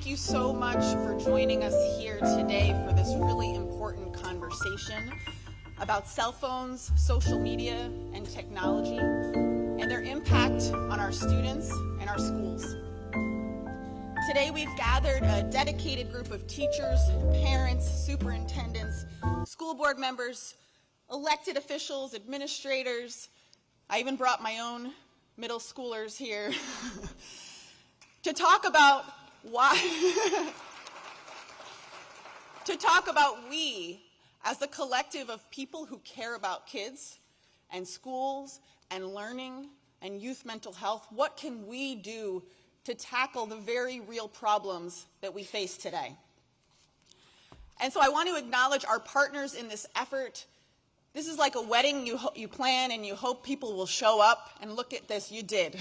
you so much for joining us here today for this really important conversation about cell phones, social media, and technology, and their impact on our students and our schools. Today we've gathered a dedicated group of teachers, parents, superintendents, school board members, elected officials, administrators. I even brought my own middle schoolers here to talk about we, as the collective of people who care about kids and schools and learning and youth mental health, what can we do to tackle the very real problems that we face today? And so I want to acknowledge our partners in this effort. This is like a wedding you plan and you hope people will show up, and look at this, you did.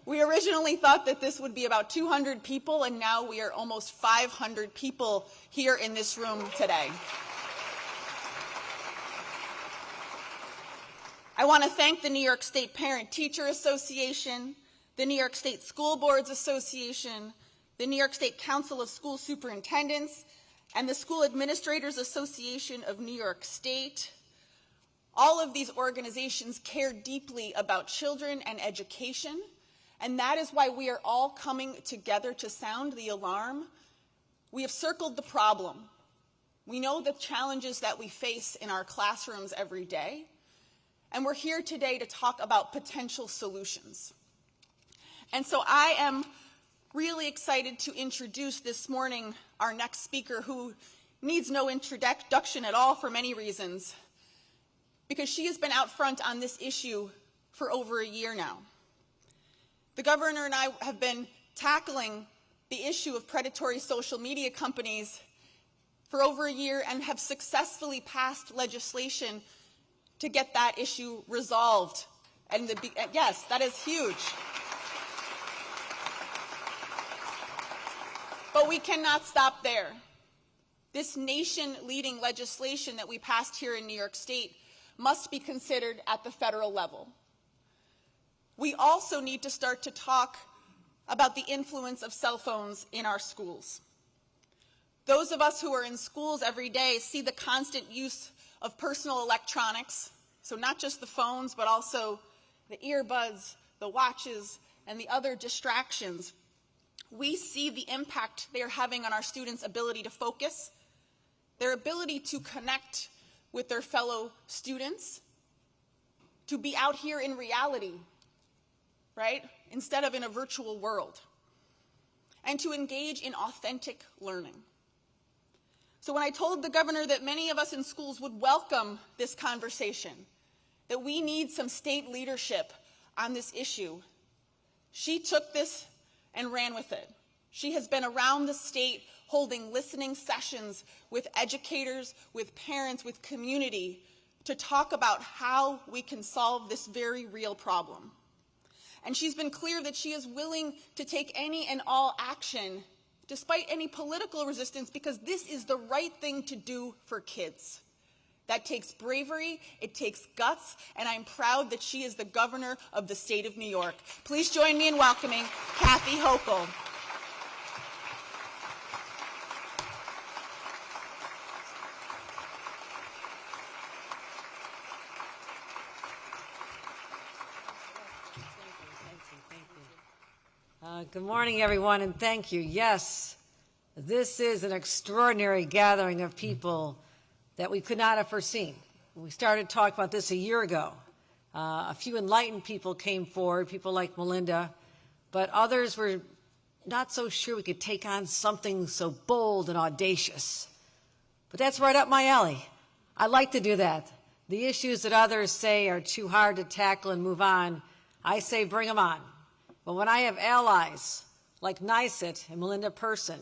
We originally thought that this would be about 200 people, and now we are almost 500 people here in this room today. I want to thank the New York State Parent-Teacher Association, the New York State School Boards Association, the New York State Council of School Superintendents, and the School Administrators Association of New York State. All of these organizations care deeply about children and education, and that is why we are all coming together to sound the alarm. We have circled the problem. We know the challenges that we face in our classrooms every day, and we're here today to talk about potential solutions. And so I am really excited to introduce this morning our next speaker, who needs no introduction at all for many reasons, because she has been out front on this issue for over a year now. The governor and I have been tackling the issue of predatory social media companies for over a year and have successfully passed legislation to get that issue resolved. And yes, that is huge. But we cannot stop there. This nation-leading legislation that we passed here in New York State must be considered at the federal level. We also need to start to talk about the influence of cell phones in our schools. Those of us who are in schools every day see the constant use of personal electronics, so not just the phones, but also the earbuds, the watches, and the other distractions. We see the impact they are having on our students' ability to focus, their ability to connect with their fellow students, to be out here in reality, right, instead of in a virtual world, and to engage in authentic learning. So when I told the governor that many of us in schools would welcome this conversation, that we need some state leadership on this issue, she took this and ran with it. She has been around the state holding listening sessions with educators, with parents, with community to talk about how we can solve this very real problem. And she's been clear that she is willing to take any and all action despite any political resistance, because this is the right thing to do for kids. That takes bravery, it takes guts, and I'm proud that she is the governor of the state of New York. Please join me in welcoming Kathy Hochul. Good morning, everyone, and thank you. Yes, this is an extraordinary gathering of people that we could not have foreseen. We started talking about this a year ago. A few enlightened people came forward, people like Melinda, but others were not so sure we could take on something so bold and audacious. But that's right up my alley. I like to do that. The issues that others say are too hard to tackle and move on, I say bring them on. But when I have allies like NYSUT and Melinda Person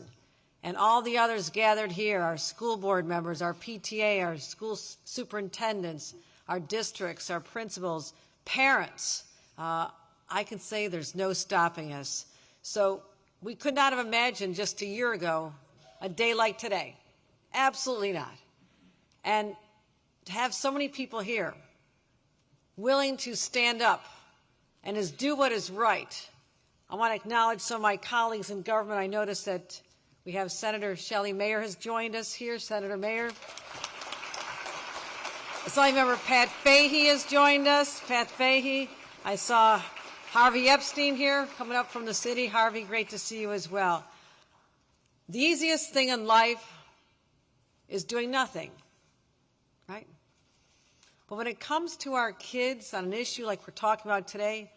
and all the others gathered here, our school board members, our PTA, our school superintendents, our districts, our principals, parents, I can say there's no stopping us. So we could not have imagined just a year ago a day like today. Absolutely not. And to have so many people here willing to stand up and do what is right, I want to acknowledge some of my colleagues in government. I noticed that we have Senator Shelley Mayer has joined us here. Senator Mayer. Assembly Member Pat Fahey has joined us. Pat Fahey. I saw Harvey Epstein here coming up from the city. Harvey, great to see you as well. The easiest thing in life is doing nothing, right? But when it comes to our kids on an issue like we're talking about today,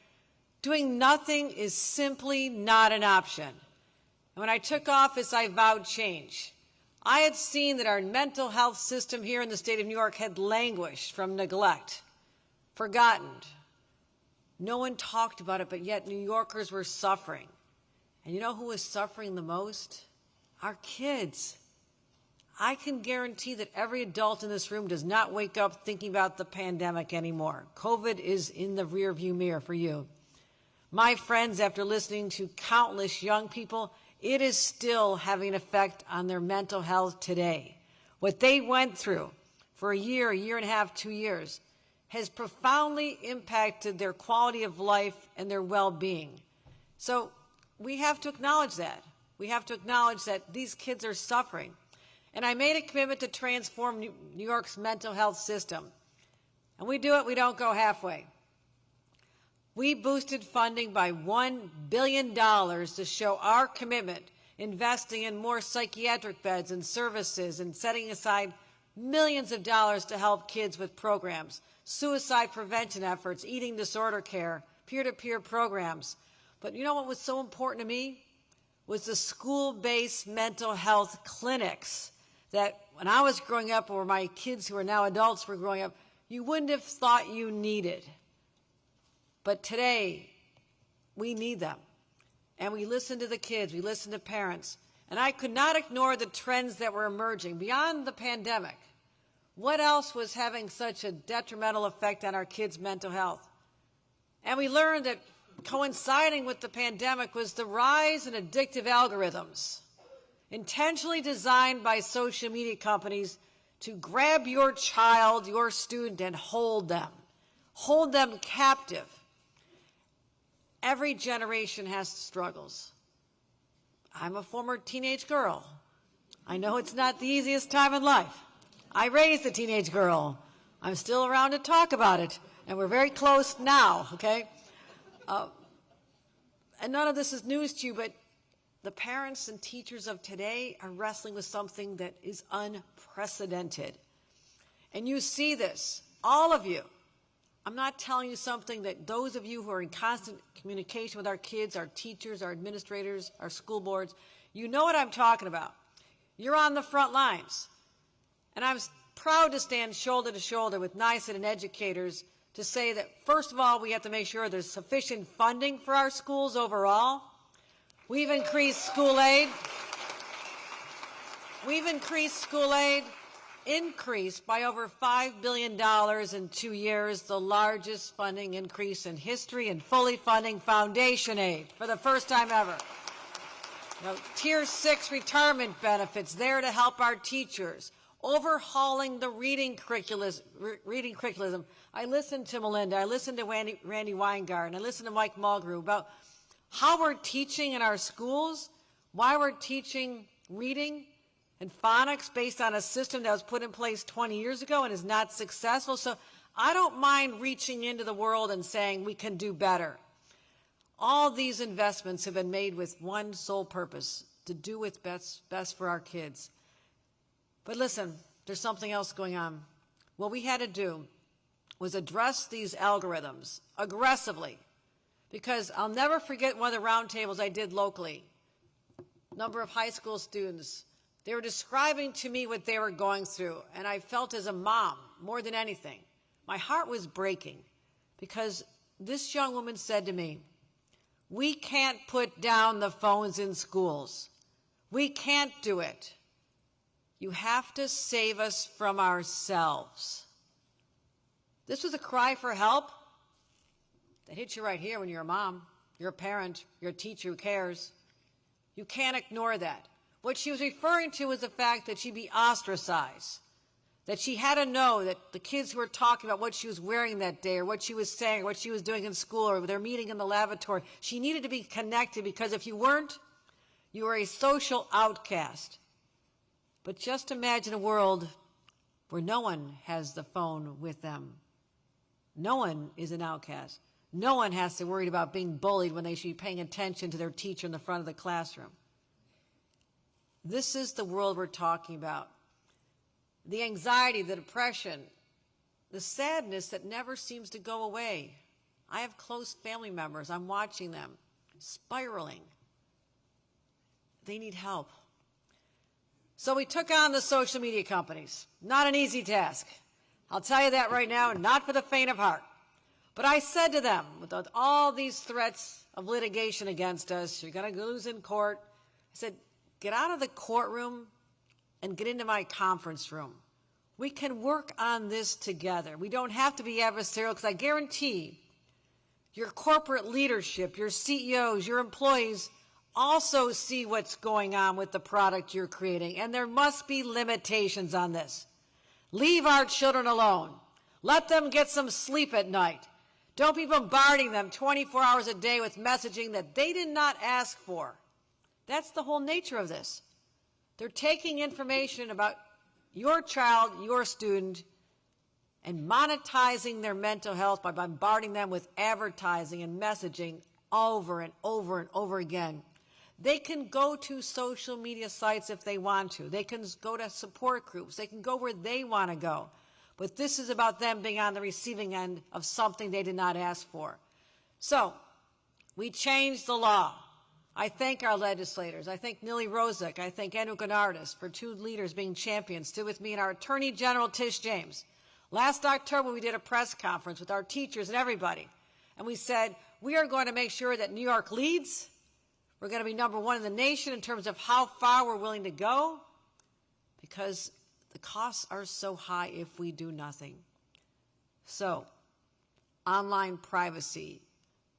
doing nothing is simply not an option. And when I took office, I vowed change. I had seen that our mental health system here in the state of New York had languished from neglect, forgotten. No one talked about it, but yet New Yorkers were suffering. And you know who was suffering the most? Our kids. I can guarantee that every adult in this room does not wake up thinking about the pandemic anymore. COVID is in the rearview mirror for you. My friends, after listening to countless young people, it is still having an effect on their mental health today. What they went through for a year and a half, 2 years, has profoundly impacted their quality of life and their well-being. So we have to acknowledge that. We have to acknowledge that these kids are suffering. And I made a commitment to transform New York's mental health system. And we do it, we don't go halfway. We boosted funding by $1 billion to show our commitment, investing in more psychiatric beds and services and setting aside millions of dollars to help kids with programs, suicide prevention efforts, eating disorder care, peer-to-peer programs. But you know what was so important to me? Was the school-based mental health clinics that when I was growing up, or my kids who are now adults were growing up, you wouldn't have thought you needed. But today, we need them. And we listen to the kids, we listen to parents. And I could not ignore the trends that were emerging beyond the pandemic. What else was having such a detrimental effect on our kids' mental health? And we learned that coinciding with the pandemic was the rise in addictive algorithms, intentionally designed by social media companies to grab your child, your student, and hold them captive. Every generation has struggles. I'm a former teenage girl. I know it's not the easiest time in life. I raised a teenage girl. I'm still around to talk about it, and we're very close now, okay? And none of this is news to you, but the parents and teachers of today are wrestling with something that is unprecedented. And you see this, all of you. I'm not telling you something that those of you who are in constant communication with our kids, our teachers, our administrators, our school boards, you know what I'm talking about. You're on the front lines. And I'm proud to stand shoulder to shoulder with NYSUT and educators to say that, first of all, we have to make sure there's sufficient funding for our schools overall. We've increased school aid. Increased by over $5 billion in 2 years, the largest funding increase in history, and fully funding foundation aid for the first time ever. Tier 6 retirement benefits there to help our teachers, overhauling the reading curriculum. I listened to Melinda, I listened to Randy Weingart, and I listened to Mike Mulgrew about how we're teaching in our schools, why we're teaching reading and phonics based on a system that was put in place 20 years ago and is not successful. So I don't mind reaching into the world and saying we can do better. All these investments have been made with one sole purpose, to do what's best for our kids. But listen, there's something else going on. What we had to do was address these algorithms aggressively, because I'll never forget one of the roundtables I did locally. Number of high school students. They were describing to me what they were going through, and I felt as a mom, more than anything, my heart was breaking, because this young woman said to me, "We can't put down the phones in schools. We can't do it. You have to save us from ourselves." This was a cry for help that hits you right here when you're a mom, you're a parent, you're a teacher who cares. You can't ignore that. What she was referring to was the fact that she'd be ostracized, that she had to know that the kids who were talking about what she was wearing that day or what she was saying or what she was doing in school or their meeting in the lavatory, she needed to be connected because if you weren't, you were a social outcast. But just imagine a world where no one has the phone with them. No one is an outcast. No one has to worry about being bullied when they should be paying attention to their teacher in the front of the classroom. This is the world we're talking about. The anxiety, the depression, the sadness that never seems to go away. I have close family members. I'm watching them spiraling. They need help. So we took on the social media companies. Not an easy task. I'll tell you that right now, not for the faint of heart. But I said to them, with all these threats of litigation against us, you're going to lose in court. I said, get out of the courtroom and get into my conference room. We can work on this together. We don't have to be adversarial because I guarantee your corporate leadership, your CEOs, your employees also see what's going on with the product you're creating, and there must be limitations on this. Leave our children alone. Let them get some sleep at night. Don't be bombarding them 24 hours a day with messaging that they did not ask for. That's the whole nature of this. They're taking information about your child, your student, and monetizing their mental health by bombarding them with advertising and messaging over and over and over again. They can go to social media sites if they want to. They can go to support groups. They can go where they want to go. But this is about them being on the receiving end of something they did not ask for. So we changed the law. I thank our legislators. I thank Nili Rozek. I thank Anu Gennardis for two leaders being champions, stood with me and our Attorney General, Tish James. Last October, we did a press conference with our teachers and everybody. And we said, we are going to make sure that New York leads. We're going to be number one in the nation in terms of how far we're willing to go because the costs are so high if we do nothing. So, online privacy.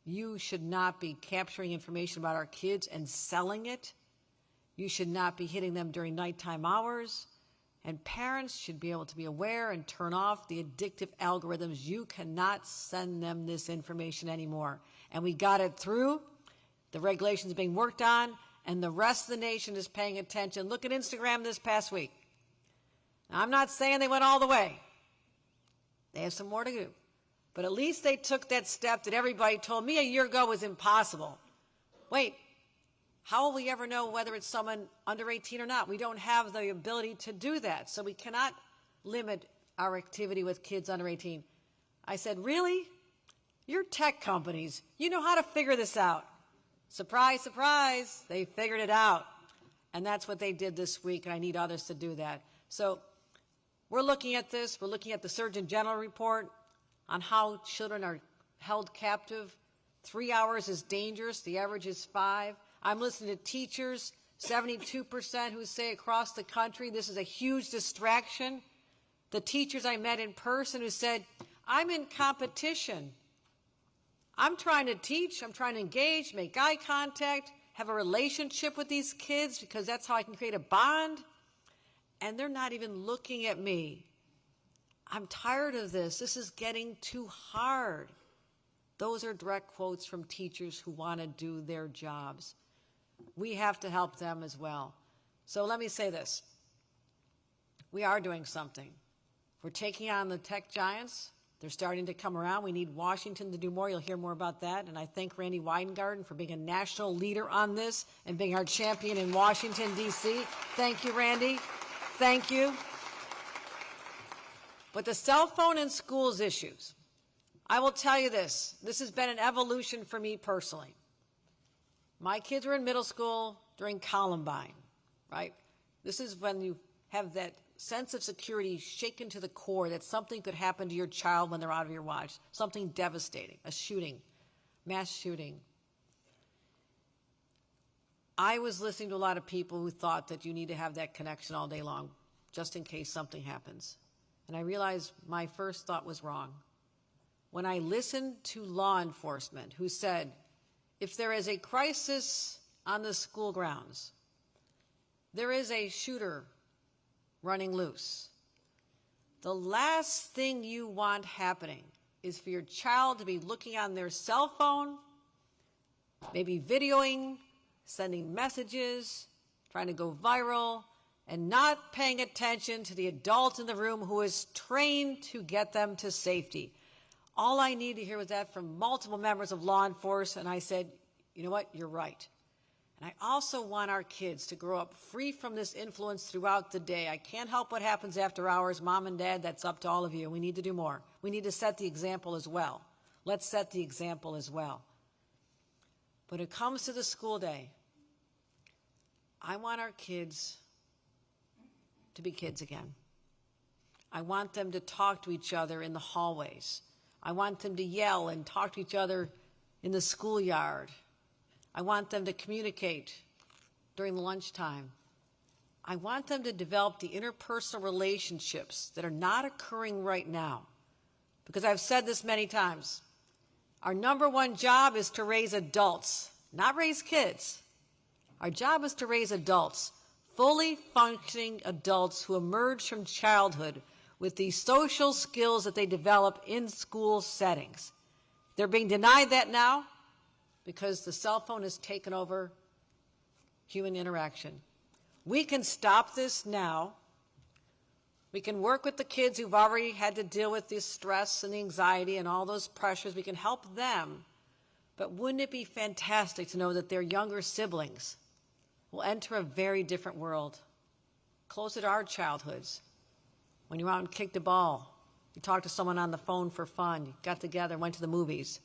You should not be capturing information about our kids and selling it. You should not be hitting them during nighttime hours. And parents should be able to be aware and turn off the addictive algorithms. You cannot send them this information anymore. And we got it through. The regulations being worked on, and the rest of the nation is paying attention. Look at Instagram this past week. Now, I'm not saying they went all the way. They have some more to do. But at least they took that step that everybody told me a year ago was impossible. Wait, how will we ever know whether it's someone under 18 or not? We don't have the ability to do that, so we cannot limit our activity with kids under 18. I said, really? You're tech companies. You know how to figure this out. Surprise, surprise, they figured it out. And that's what they did this week, and I need others to do that. So we're looking at this. We're looking at the Surgeon General report on how children are held captive. 3 hours is dangerous. The average is 5. I'm listening to teachers, 72% who say across the country this is a huge distraction. The teachers I met in person who said, I'm in competition. I'm trying to teach, I'm trying to engage, make eye contact, have a relationship with these kids because that's how I can create a bond. And they're not even looking at me. I'm tired of this. This is getting too hard. Those are direct quotes from teachers who want to do their jobs. We have to help them as well. So let me say this. We are doing something. We're taking on the tech giants. They're starting to come around. We need Washington to do more. You'll hear more about that. And I thank Randy Weingarten for being a national leader on this and being our champion in Washington, D.C. Thank you, Randy. Thank you. But the cell phone in schools issues, I will tell you this. This has been an evolution for me personally. My kids were in middle school during Columbine, right? This is when you have that sense of security shaken to the core that something could happen to your child when they're out of your watch, something devastating, a shooting, mass shooting. I was listening to a lot of people who thought that you need to have that connection all day long just in case something happens. And I realized my first thought was wrong. When I listened to law enforcement who said, if there is a crisis on the school grounds, there is a shooter running loose, The last thing you want happening is for your child to be looking on their cell phone, maybe videoing, sending messages, trying to go viral, and not paying attention to the adult in the room who is trained to get them to safety. All I need to hear was that from multiple members of law enforcement, and I said, you know what, you're right. And I also want our kids to grow up free from this influence throughout the day. I can't help what happens after hours. Mom and Dad, that's up to all of you. We need to do more. We need to set the example as well. Let's set the example as well. When it comes to the school day, I want our kids to be kids again. I want them to talk to each other in the hallways. I want them to yell and talk to each other in the schoolyard. I want them to communicate during lunchtime. I want them to develop the interpersonal relationships that are not occurring right now. Because I've said this many times. Our number one job is to raise adults, not raise kids. Our job is to raise adults, fully functioning adults who emerge from childhood with the social skills that they develop in school settings. They're being denied that now because the cell phone has taken over human interaction. We can stop this now. We can work with the kids who've already had to deal with the stress and the anxiety and all those pressures. We can help them. But wouldn't it be fantastic to know that their younger siblings will enter a very different world, closer to our childhoods? When you went out and kicked a ball, you talked to someone on the phone for fun, you got together, went to the movies.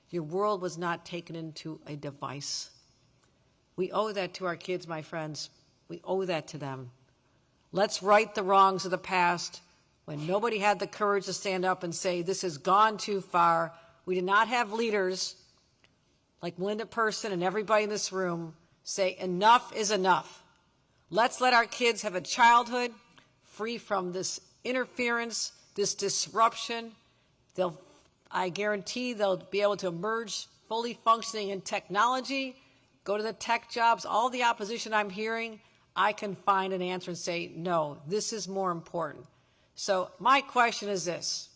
Your world was not taken into a device. We owe that to our kids, my friends. We owe that to them. Let's right the wrongs of the past when nobody had the courage to stand up and say, this has gone too far. We did not have leaders like Melinda Person and everybody in this room say, enough is enough. Let's let our kids have a childhood free from this interference, this disruption. I guarantee they'll be able to emerge fully functioning in technology, go to the tech jobs. All the opposition I'm hearing, I can find an answer and say, no, this is more important. So my question is this.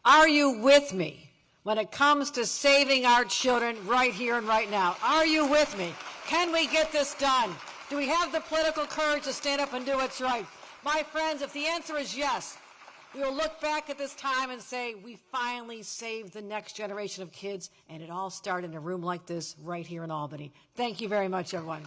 Are you with me when it comes to saving our children right here and right now? Are you with me? Can we get this done? Do we have the political courage to stand up and do what's right? My friends, if the answer is yes, we will look back at this time and say, we finally saved the next generation of kids, and it all started in a room like this right here in Albany. Thank you very much, everyone.